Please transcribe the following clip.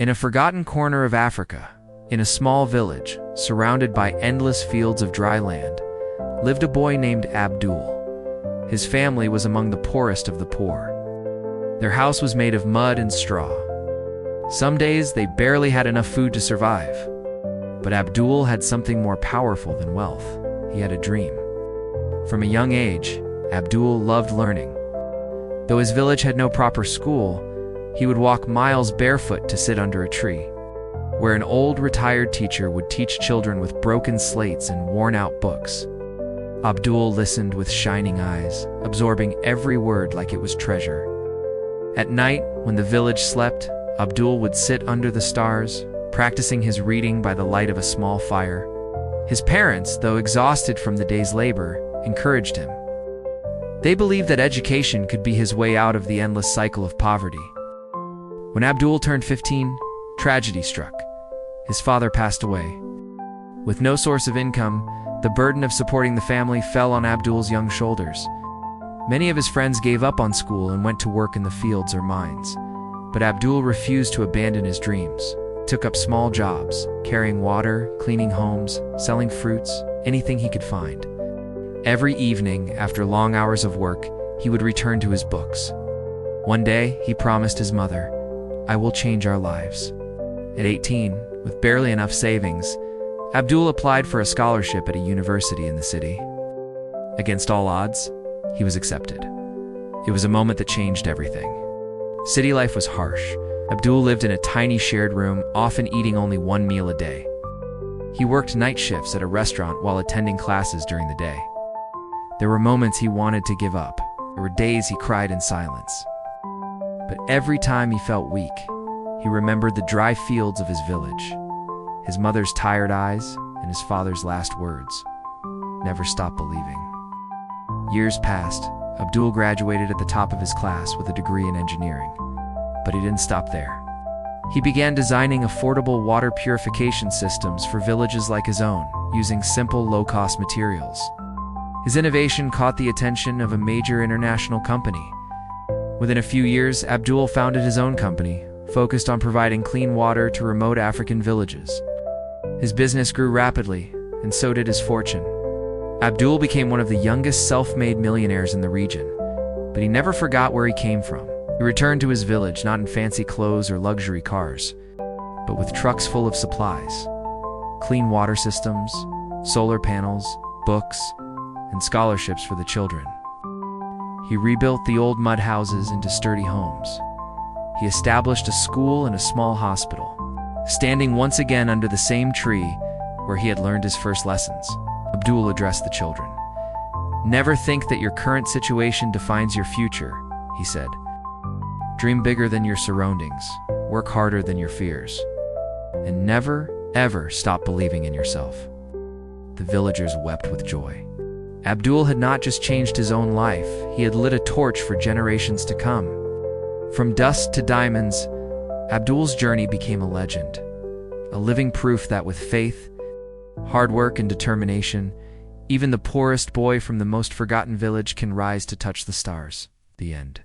In a forgotten corner of Africa, in a small village, surrounded by endless fields of dry land, lived a boy named Abdul. His family was among the poorest of the poor. Their house was made of mud and straw. Some days they barely had enough food to survive. But Abdul had something more powerful than wealth. He had a dream. From a young age, Abdul loved learning. Though his village had no proper school, he would walk miles barefoot to sit under a tree, where an old retired teacher would teach children with broken slates and worn-out books. Abdul listened with shining eyes, absorbing every word like it was treasure. At night, when the village slept, Abdul would sit under the stars, practicing his reading by the light of a small fire. His parents, though exhausted from the day's labor, encouraged him. They believed that education could be his way out of the endless cycle of poverty. When Abdul turned 15, tragedy struck. His father passed away. With no source of income, the burden of supporting the family fell on Abdul's young shoulders. Many of his friends gave up on school and went to work in the fields or mines. But Abdul refused to abandon his dreams. He took up small jobs, carrying water, cleaning homes, selling fruits, anything he could find. Every evening, after long hours of work, he would return to his books. One day, he promised his mother, "I will change our lives." At 18, with barely enough savings, Abdul applied for a scholarship at a university in the city. Against all odds, he was accepted. It was a moment that changed everything. City life was harsh. Abdul lived in a tiny shared room, often eating only one meal a day. He worked night shifts at a restaurant while attending classes during the day. There were moments he wanted to give up. There were days he cried in silence. But every time he felt weak, he remembered the dry fields of his village, his mother's tired eyes, and his father's last words, "Never stop believing." Years passed. Abdul graduated at the top of his class with a degree in engineering. But he didn't stop there. He began designing affordable water purification systems for villages like his own, using simple, low-cost materials. His innovation caught the attention of a major international company. Within a few years, Abdul founded his own company, focused on providing clean water to remote African villages. His business grew rapidly, and so did his fortune. Abdul became one of the youngest self-made millionaires in the region, but he never forgot where he came from. He returned to his village not in fancy clothes or luxury cars, but with trucks full of supplies, clean water systems, solar panels, books, and scholarships for the children. He rebuilt the old mud houses into sturdy homes. He established a school and a small hospital, standing once again under the same tree where he had learned his first lessons. Abdul addressed the children. "Never think that your current situation defines your future," he said. "Dream bigger than your surroundings, work harder than your fears, and never, ever stop believing in yourself." The villagers wept with joy. Abdul had not just changed his own life, he had lit a torch for generations to come. From dust to diamonds, Abdul's journey became a legend, a living proof that with faith, hard work, and determination, even the poorest boy from the most forgotten village can rise to touch the stars. The end.